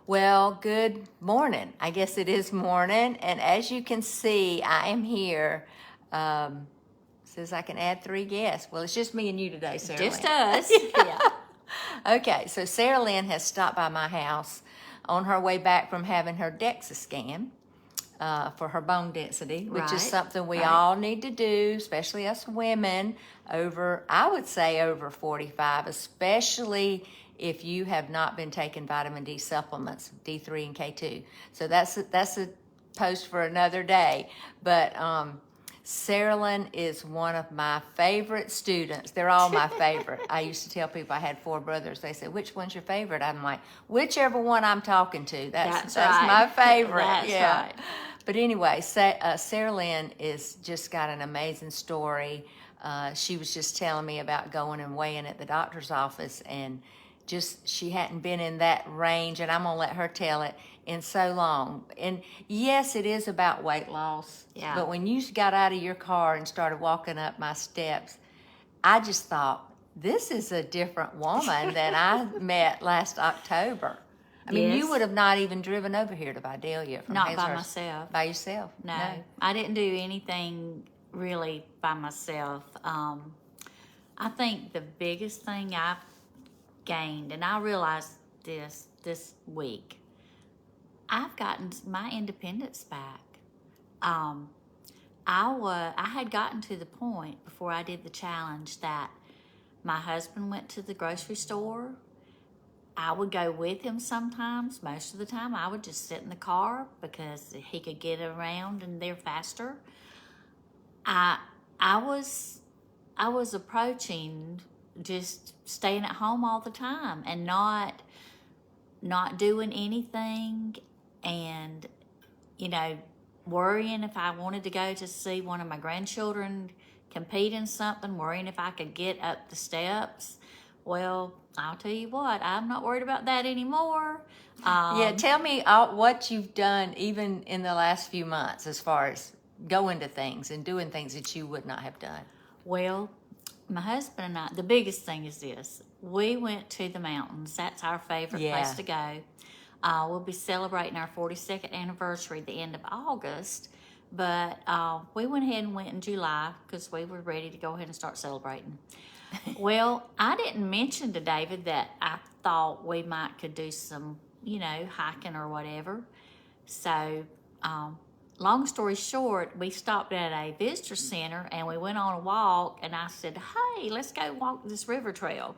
Well, good morning. I guess it is morning, and as you can see, I am here. Says I can add 3 guests. Well, it's just me and you today, Sarah. Just us. Yeah. Okay, so Saralyn has stopped by my house on her way back from having her DEXA scan for her bone density, which is something we all need to do, especially us women I would say over 45, especially if you have not been taking vitamin D supplements, D3 and K2. So that's a post for another day. But Saralyn is one of my favorite students. They're all my favorite. I used to tell people I had 4 brothers. They said, "Which one's your favorite?" I'm like, whichever one I'm talking to. That's right. my favorite. That's yeah. right. But anyway, Saralyn is just got an amazing story. She was just telling me about going and weighing at the doctor's office, and just she hadn't been in that range, and I'm gonna let her tell it, in so long. And yes, it is about weight loss. Yeah. But when you got out of your car and started walking up my steps, I just thought, this is a different woman than I met last October. I mean, Yes. you would have not even driven over here to Vidalia from Not by Hazlehurst. myself. By yourself? No, I didn't do anything really by myself. I think the biggest thing I've gained, and I realized this week, I've gotten my independence back. I had gotten to the point before I did the challenge that my husband went to the grocery store. I would go with him sometimes. Most of the time, I would just sit in the car because he could get around and they're faster. I was approaching just staying at home all the time and not doing anything, and worrying if I wanted to go to see one of my grandchildren compete in something, worrying if I could get up the steps. Well, I'll tell you what, I'm not worried about that anymore. Yeah, tell me what you've done even in the last few months as far as going to things and doing things that you would not have done. Well, my husband and I, the biggest thing is this. We went to the mountains. That's our favorite place to go. We'll be celebrating our 42nd anniversary at the end of August, but we went ahead and went in July because we were ready to go ahead and start celebrating. Well, I didn't mention to David that I thought we could do some, hiking or whatever. So, long story short, we stopped at a visitor center and we went on a walk, and I said, "Hey, let's go walk this river trail."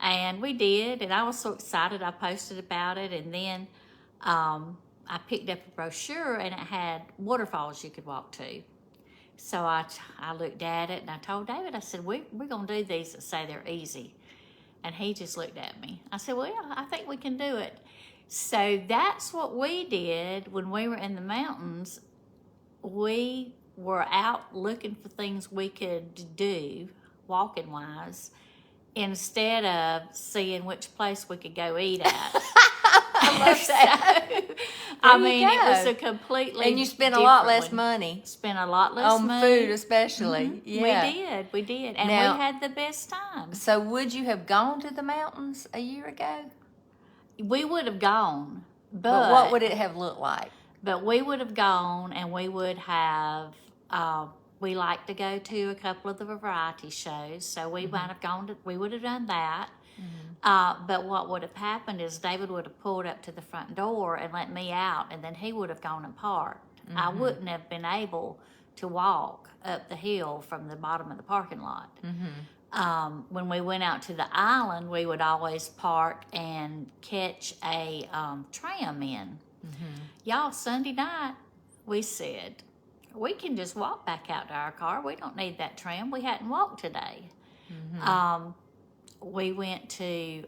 And we did, and I was so excited. I posted about it, and then I picked up a brochure, and it had waterfalls you could walk to. So I looked at it, and I told David, I said, we're going to do these that say they're easy. And he just looked at me. I said, well, I think we can do it. So that's what we did when we were in the mountains. We were out looking for things we could do, walking-wise, instead of seeing which place we could go eat at. I love that. It was a completely and you spent a lot less money. Spent a lot less on money. Food, especially. Mm-hmm. Yeah, we did, and now, we had the best time. So, would you have gone to the mountains a year ago? We would have gone, but what would it have looked like? But we would have gone, and we would have. We like to go to a couple of the variety shows, so we might have gone to. We would have done that. Mm-hmm. But what would have happened is David would have pulled up to the front door and let me out, and then he would have gone and parked. Mm-hmm. I wouldn't have been able to walk up the hill from the bottom of the parking lot. Mm-hmm. When we went out to the island, we would always park and catch a tram in. Mm-hmm. Y'all, Sunday night, we said, we can just walk back out to our car. We don't need that tram. We hadn't walked today. Mm-hmm. We went to eat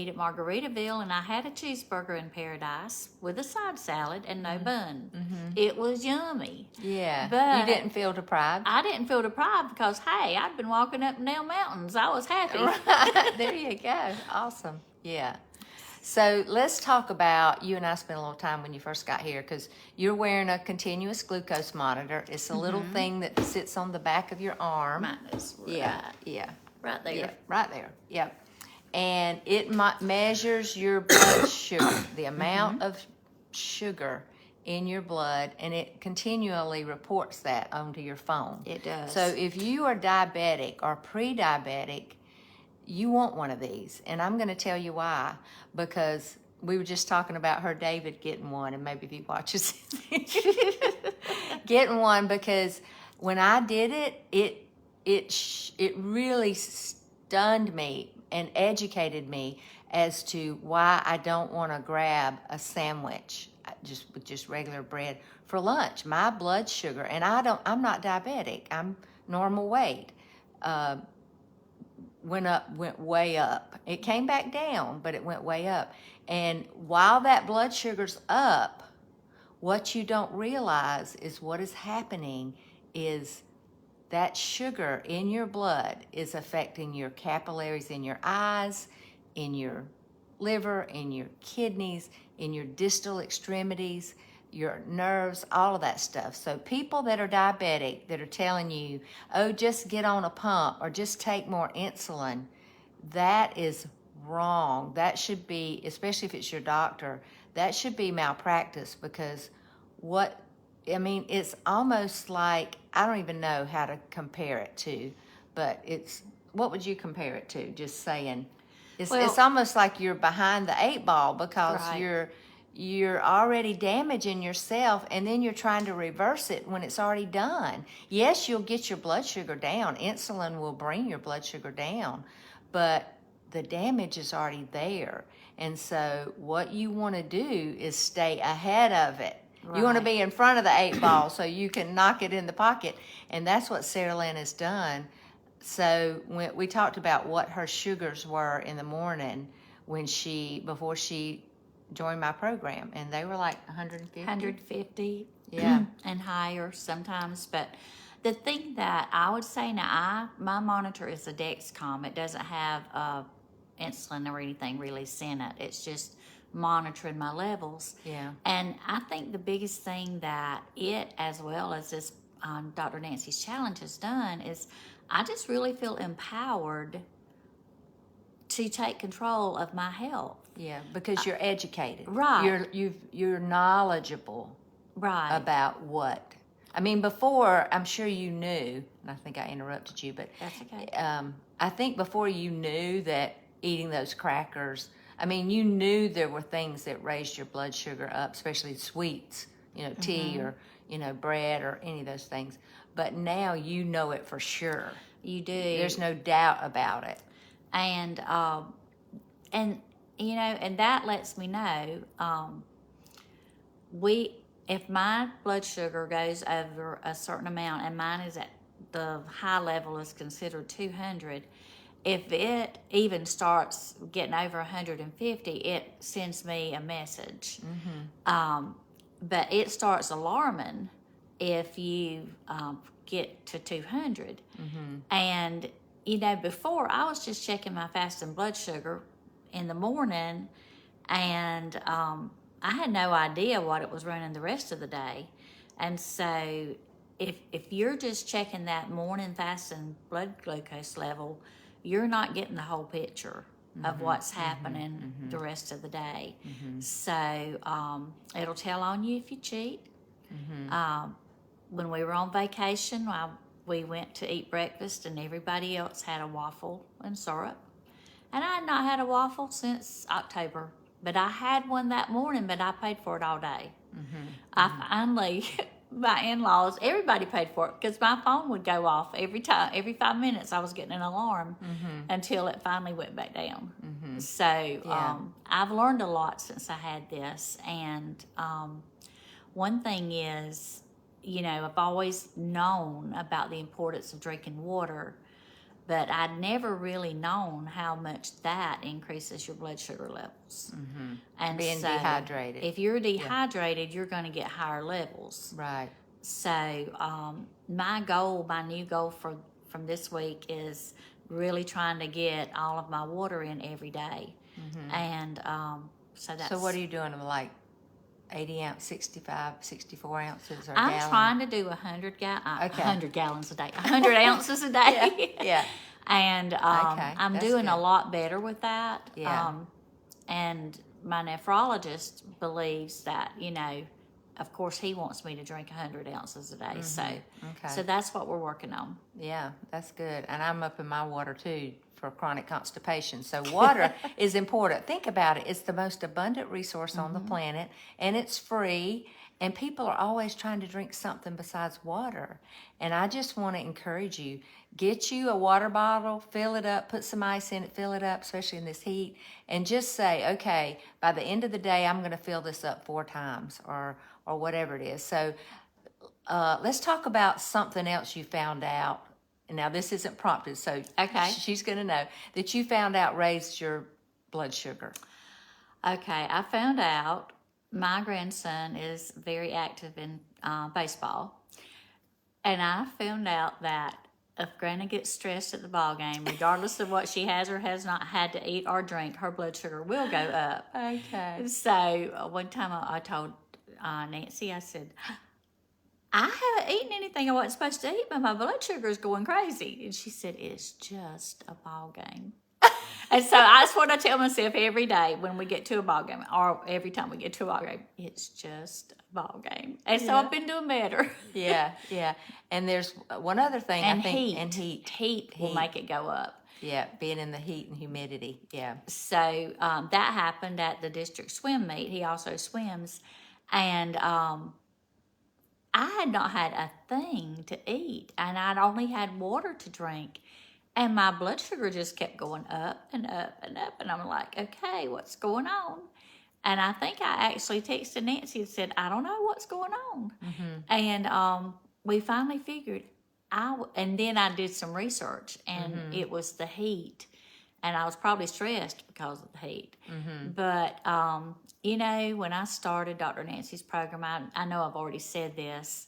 at Margaritaville, and I had a cheeseburger in Paradise with a side salad and no bun. Mm-hmm. It was yummy. Yeah, but you didn't feel deprived? I didn't feel deprived because, hey, I'd been walking up and down mountains. I was happy. Right. There you go. Awesome. Yeah. So let's talk about, you and I spent a little time when you first got here, because you're wearing a continuous glucose monitor. It's a little thing that sits on the back of your arm. Mine is Yeah. right there. Yeah, right there. Yep. and it measures your blood sugar, the amount of sugar in your blood, and it continually reports that onto your phone. It does. So if you are diabetic or pre-diabetic, you want one of these, and I'm going to tell you why. Because we were just talking about her David getting one, and maybe if he watches getting one, because when I did it, it really stunned me and educated me as to why I don't want to grab a sandwich with just regular bread for lunch. My blood sugar, and I'm not diabetic, I'm normal weight, went way up. It came back down, but it went way up. And while that blood sugar's up, what you don't realize is what is happening is that sugar in your blood is affecting your capillaries in your eyes, in your liver, in your kidneys, in your distal extremities, your nerves, all of that stuff. So people that are diabetic that are telling you, oh, just get on a pump or just take more insulin, that is wrong. That should be, especially if it's your doctor, that should be malpractice, because it's almost like, I don't even know how to compare it to, but what would you compare it to? Just saying. It's almost like you're behind the 8 ball, because right. you're already damaging yourself, and then you're trying to reverse it when it's already done. Yes, you'll get your blood sugar down. Insulin will bring your blood sugar down, but the damage is already there. And so what you want to do is stay ahead of it. Right. You want to be in front of the 8 ball so you can knock it in the pocket. And that's what Saralyn has done. So when we talked about what her sugars were in the morning before she joined my program, and they were like 150. 150. Yeah. And higher sometimes. But the thing that I would say now, my monitor is a Dexcom. It doesn't have insulin or anything really in it. It's just monitoring my levels. Yeah. And I think the biggest thing that it, as well as this Dr. Nancy's challenge, has done is I just really feel empowered to take control of my health. Yeah, because you're educated. Right. You're knowledgeable. Right. About what. I mean, before, I'm sure you knew, and I think I interrupted you, but that's okay. I think before you knew that eating those crackers, I mean, you knew there were things that raised your blood sugar up, especially sweets, tea or, bread or any of those things. But now you know it for sure. You do. There's no doubt about it. And that lets me know, if my blood sugar goes over a certain amount, and mine is at the high level is considered 200, if it even starts getting over 150, it sends me a message. Mm-hmm. But it starts alarming if you get to 200. Mm-hmm. And, before I was just checking my fasting blood sugar in the morning, and I had no idea what it was running the rest of the day. And so if you're just checking that morning fasting blood glucose level, you're not getting the whole picture of what's happening the rest of the day. Mm-hmm. So it'll tell on you if you cheat. Mm-hmm. When we were on vacation, we went to eat breakfast, and everybody else had a waffle and syrup. And I had not had a waffle since October. But I had one that morning, but I paid for it all day. Mm-hmm. I finally, my in-laws, everybody paid for it, because my phone would go off every 5 minutes. I was getting an alarm until it finally went back down. Mm-hmm. So I've learned a lot since I had this. And one thing is, I've always known about the importance of drinking water, but I'd never really known how much that increases your blood sugar levels. Mm-hmm. And being dehydrated. If you're dehydrated, you're going to get higher levels. Right. So my new goal from this week is really trying to get all of my water in every day. Mm-hmm. And so that's... So what are you doing, like 80 ounce, 65, 64 ounces or I'm gallon? trying to do 100 gallons a day. 100 ounces a day. Yeah. And Okay, I'm that's doing a good. lot better with that. Yeah. And my nephrologist believes that, you know, of course he wants me to drink 100 ounces a day. Okay. So that's what we're working on. Yeah, that's good. And I'm up in my water too for chronic constipation. So water is important. Think about it. It's the most abundant resource on the planet, and it's free. And people are always trying to drink something besides water. And I just want to encourage you, get you a water bottle, fill it up, put some ice in it, fill it up, especially in this heat, and just say, okay, by the end of the day, I'm going to fill this up 4 times or whatever it is. So let's talk about something else you found out. Now, this isn't prompted, so Okay. she's going to know that you found out raised your blood sugar. Okay, I found out my grandson is very active in baseball. And I found out that if Granny gets stressed at the ball game, regardless of what she has or has not had to eat or drink, her blood sugar will go up. Okay. So one time I told Nancy, I said, I haven't eaten anything I wasn't supposed to eat, but my blood sugar is going crazy. And she said, it's just a ball game. And so that's what I tell myself every day when we get to a ball game, or every time we get to a ball game, it's just a ball game. And so I've been doing better. Yeah. And there's one other thing And I think, heat. and heat. Heat will make it go up. Yeah, being in the heat and humidity. Yeah. So that happened at the district swim meet. He also swims. And I had not had a thing to eat, and I'd only had water to drink. And my blood sugar just kept going up and up and up. And I'm like, okay, what's going on? And I think I actually texted Nancy and said, I don't know what's going on. And we finally figured and then I did some research, and it was the heat. And I was probably stressed because of the heat. But, you know, when I started Dr. Nancy's program, I know I've already said this.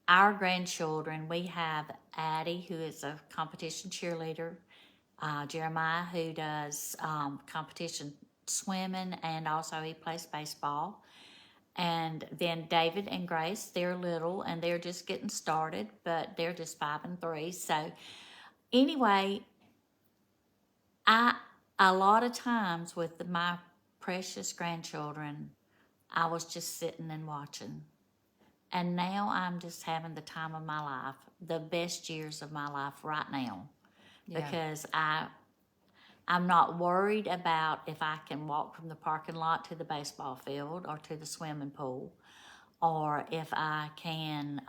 Our grandchildren, we have Addie, who is a competition cheerleader, Jeremiah, who does competition swimming, and also he plays baseball. And then David and Grace, they're little, and they're just getting started, but they're just 5 and 3. So anyway, a lot of times with my precious grandchildren, I was just sitting and watching. And now I'm just having the time of my life, the best years of my life right now, because I'm not worried about if I can walk from the parking lot to the baseball field or to the swimming pool, or if I can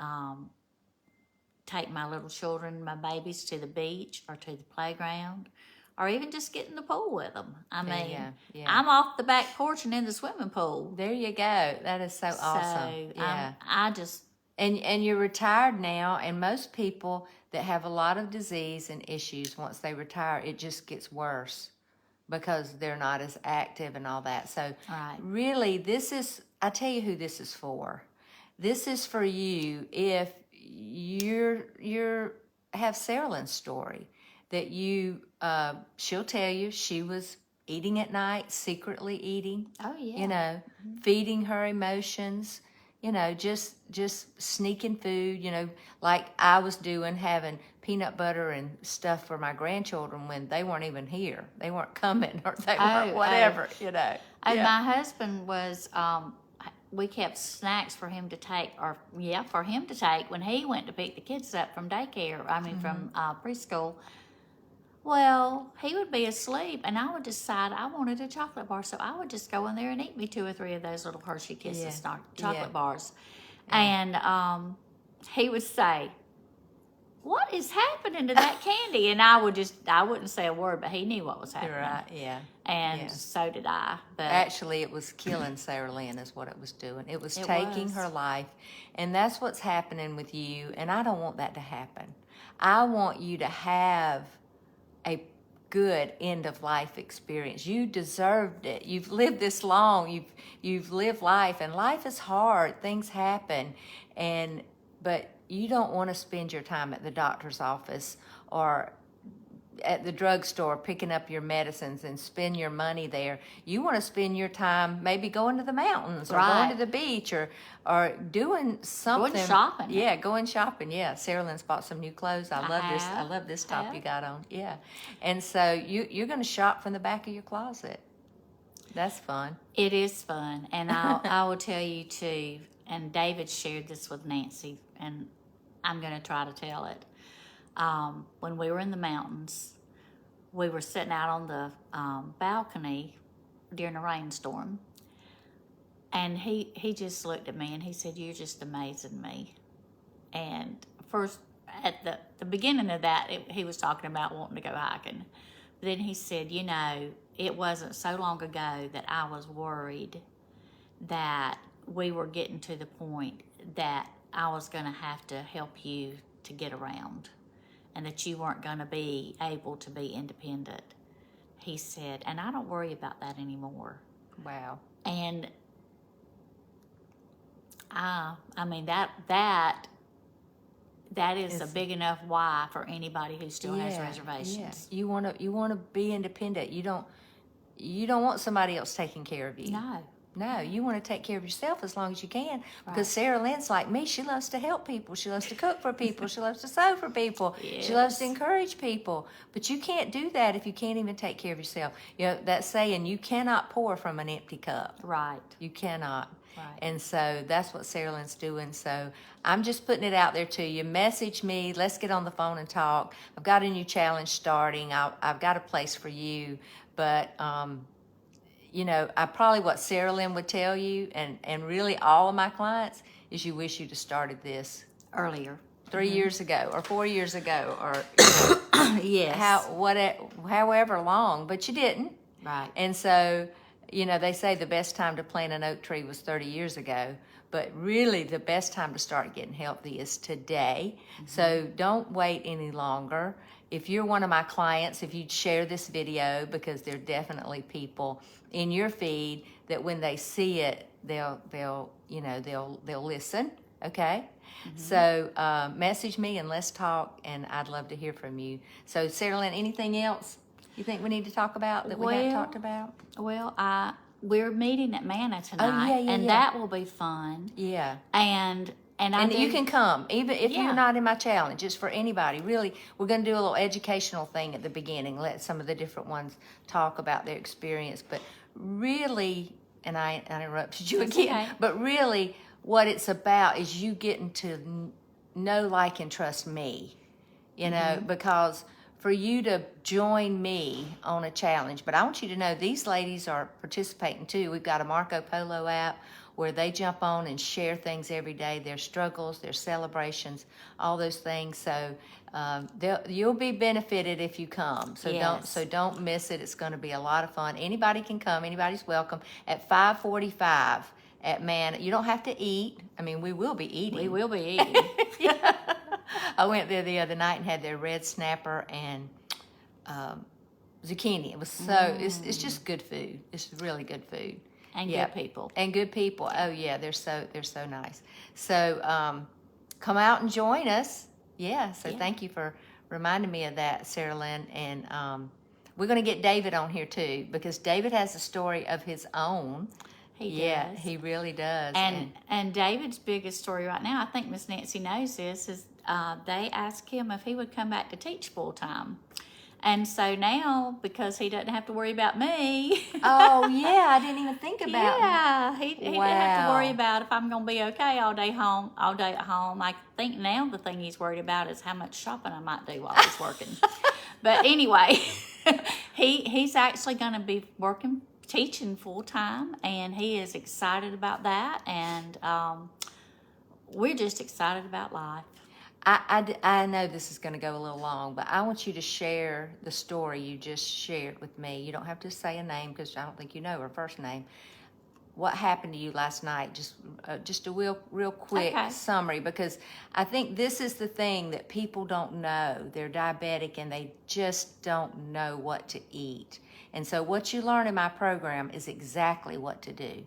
take my little children, my babies, to the beach or to the playground, or even just get in the pool with them. I mean, I'm off the back porch and in the swimming pool. There you go. That is so awesome. Yeah. I just... And you're retired now, and most people that have a lot of disease and issues, once they retire, it just gets worse because they're not as active and all that. So really, I tell you who this is for. This is for you if you have Saralyn's story, that you, she'll tell you she was eating at night, secretly eating. Oh, yeah. You know, feeding her emotions, you know, just sneaking food, you know, like I was doing, having peanut butter and stuff for my grandchildren when they weren't even here. They weren't coming, or they weren't whatever, you know. And my husband was, we kept snacks for him to take, when he went to pick the kids up from daycare, from preschool. Well, he would be asleep, and I would decide I wanted a chocolate bar, so I would just go in there and eat me 2 or 3 of those little Hershey Kisses chocolate bars. And he would say, what is happening to that candy? And I wouldn't say a word, but he knew what was happening. Right, yeah. And so did I. But actually, it was killing Saralyn is what it was doing. It was taking her life. And that's what's happening with you, and I don't want that to happen. I want you to have a good end of life experience. You deserved it. You've lived this long. You've lived life, and life is hard. Things happen, but you don't want to spend your time at the doctor's office or at the drugstore picking up your medicines and spend your money there. You want to spend your time maybe going to the mountains or going to the beach or doing something. Going shopping. Yeah, going shopping. Yeah, Saralyn's bought some new clothes. I love this. I have. love this top you got on. Yeah, and so you're going to shop from the back of your closet. That's fun. It is fun, and I will tell you too. And David shared this with Nancy, and I'm going to try to tell it. When we were in the mountains, we were sitting out on the balcony during a rainstorm, and he just looked at me and he said, "You're just amazing me." And first, at the beginning of that, he was talking about wanting to go hiking. Then he said, "You know, it wasn't so long ago that I was worried that we were getting to the point that I was going to have to help you to get around and that you weren't going to be able to be independent." He said, "And I don't worry about that anymore." Wow. And I mean, that is a big enough why for anybody who still has reservations. Yeah. You want to be independent. You don't want somebody else taking care of you. No, you want to take care of yourself as long as you can. Because Saralyn's like me. She loves to help people. She loves to cook for people. She loves to sew for people. Yes. She loves to encourage people. But you can't do that if you can't even take care of yourself. You know, that saying, you cannot pour from an empty cup. Right. You cannot. Right. And so that's what Saralyn's doing. So I'm just putting it out there to you. Message me. Let's get on the phone and talk. I've got a new challenge starting. I've got a place for you. But, you know, what Saralyn would tell you, and really all of my clients, is you wish you'd have started this Earlier. 3 years ago or 4 years ago or Yes. however long, but you didn't. Right. And so, you know, they say the best time to plant an oak tree was 30 years ago, but really the best time to start getting healthy is today. So don't wait any longer. If you're one of my clients, if you'd share this video, because there are definitely people in your feed that when they see it, they'll listen. Okay. So message me and let's talk, and I'd love to hear from you. So Saralyn, anything else you think we need to talk about that we haven't talked about? Well, we're meeting at Manna tonight, and that will be fun. Yeah. And you can come, even if you're not in my challenge. It's for anybody. Really, we're going to do a little educational thing at the beginning. Let some of the different ones talk about their experience. But really, and I interrupted you again, okay. But really what it's about is you getting to know, like, and trust me, you know, because for you to join me on a challenge, but I want you to know these ladies are participating too. We've got a Marco Polo app where they jump on and share things every day, their struggles, their celebrations, all those things. So you'll be benefited if you come. So don't miss it. It's going to be a lot of fun. Anybody can come. Anybody's welcome at 5:45 at Manna. You don't have to eat. I mean, we will be eating. we will be eating. Yeah. I went there the other night and had their red snapper and zucchini. It was so it's just good food. It's really good food. And good people. And good people. Oh yeah, they're so nice. So come out and join us. Yeah. So thank you for reminding me of that, Saralyn. And we're going to get David on here too, because David has a story of his own. He does. He really does. And David's biggest story right now, I think Miss Nancy knows this, is they asked him if he would come back to teach full time. And so now, because he doesn't have to worry about me. Oh, yeah, I didn't even think about he doesn't have to worry about if I'm going to be okay all day at home. I think now the thing he's worried about is how much shopping I might do while he's working. But anyway, he's actually going to be teaching full time, and he is excited about that. And we're just excited about life. I know this is going to go a little long, but I want you to share the story you just shared with me. You don't have to say a name because I don't think you know her first name. What happened to you last night? Just a real quick summary, because I think this is the thing that people don't know. They're diabetic and they just don't know what to eat. And so what you learn in my program is exactly what to do.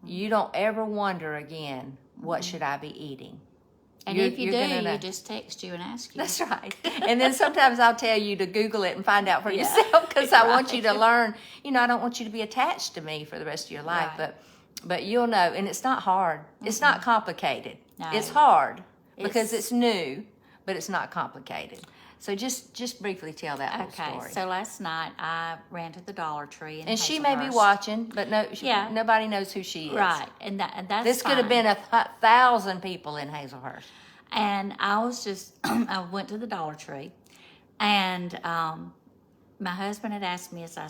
You don't ever wonder again, what should I be eating? And if you do, you just text you and ask you. That's right. And then sometimes I'll tell you to Google it and find out for yourself, because I want you to learn. You know, I don't want you to be attached to me for the rest of your life, but you'll know. And it's not hard. It's not complicated. No. It's hard because it's new, but it's not complicated. So just briefly tell that whole story. Okay, so last night I ran to the Dollar Tree. And she may be watching, but nobody knows who she is. Right, and that's this fine. Could have been 1,000 people in Hazelhurst. And I was just, I went to the Dollar Tree, and my husband had asked me as I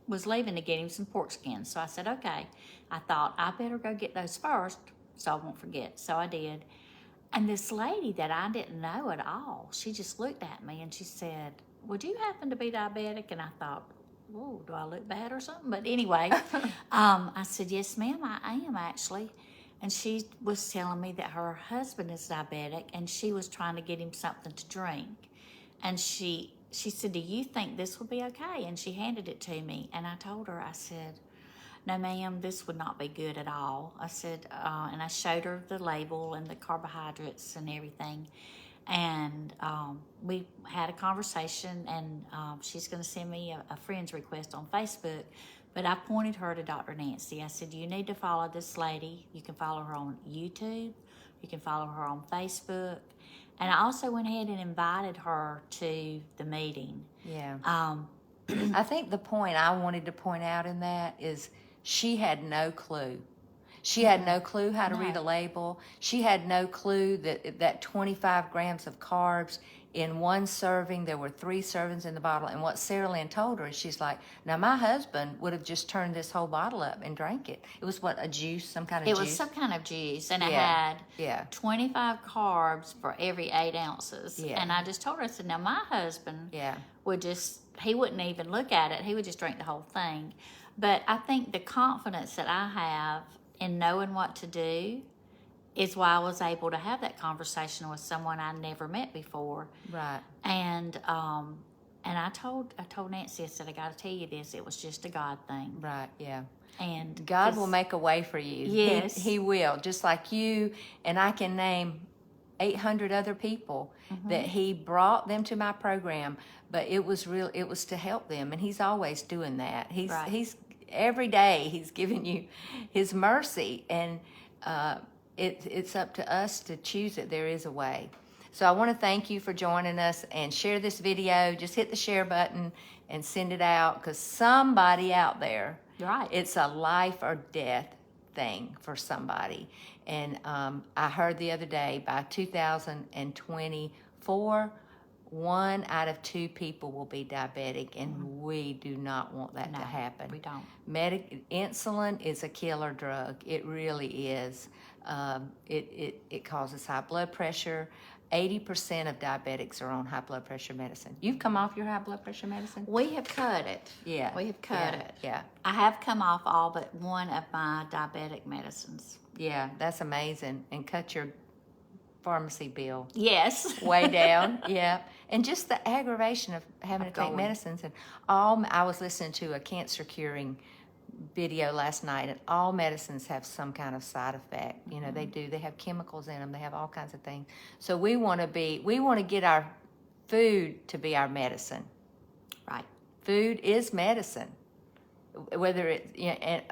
was leaving to get him some pork skins. So I said, okay. I thought, I better go get those first so I won't forget. So I did. And this lady that I didn't know at all, she just looked at me and she said, would you happen to be diabetic? And I thought, whoa, do I look bad or something? But anyway, I said, yes, ma'am, I am actually. And she was telling me that her husband is diabetic and she was trying to get him something to drink. And she said, do you think this would be okay? And she handed it to me. And I told her, I said, no, ma'am, this would not be good at all. I said, and I showed her the label and the carbohydrates and everything. And we had a conversation, and she's going to send me a friend's request on Facebook. But I pointed her to Dr. Nancy. I said, you need to follow this lady. You can follow her on YouTube. You can follow her on Facebook. And I also went ahead and invited her to the meeting. Yeah. I think the point I wanted to point out in that is she had no clue. She had no clue how to read a label. She had no clue that 25 grams of carbs in one serving, there were 3 servings in the bottle. And what Saralyn told her is, she's like, now my husband would have just turned this whole bottle up and drank it. It was what, a juice, some kind of juice? It was some kind of juice, and it had 25 carbs for every 8 ounces. Yeah. And I just told her, I said, now my husband would just, he wouldn't even look at it. He would just drink the whole thing. But I think the confidence that I have in knowing what to do is why I was able to have that conversation with someone I never met before. Right. And I told Nancy, I said, I got to tell you this. It was just a God thing. Right. Yeah. And God will make a way for you. Yes, He will. Just like you, and I can name 800 other people that He brought them to my program. But it was to help them, and He's always doing that. He's every day He's giving you His mercy, and it's up to us to choose it. There is a way. So I want to thank you for joining us, and share this video. Just hit the share button and send it out, because somebody out there, it's a life or death thing for somebody. And I heard the other day, by 2024, 1 out of 2 people will be diabetic, and we do not want that to happen. We don't. Insulin is a killer drug. It really is. It causes high blood pressure. 80% of diabetics are on high blood pressure medicine. You've come off your high blood pressure medicine? We have cut it. Yeah. We have cut it. Yeah. I have come off all but 1 of my diabetic medicines. Yeah, that's amazing. And cut your pharmacy bill. Yes. Way down. Yeah. And just the aggravation of having to take medicines. And I was listening to a cancer curing video last night, and all medicines have some kind of side effect. You know, they have chemicals in them. They have all kinds of things. So we want to get our food to be our medicine. Right. Food is medicine. Whether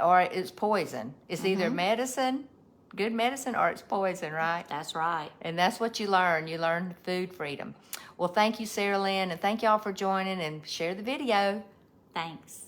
or it's poison. It's either medicine, good medicine, or it's poison, right? That's right. And that's what you learn. You learn food freedom. Well, thank you, Saralyn, and thank y'all for joining, and share the video. Thanks.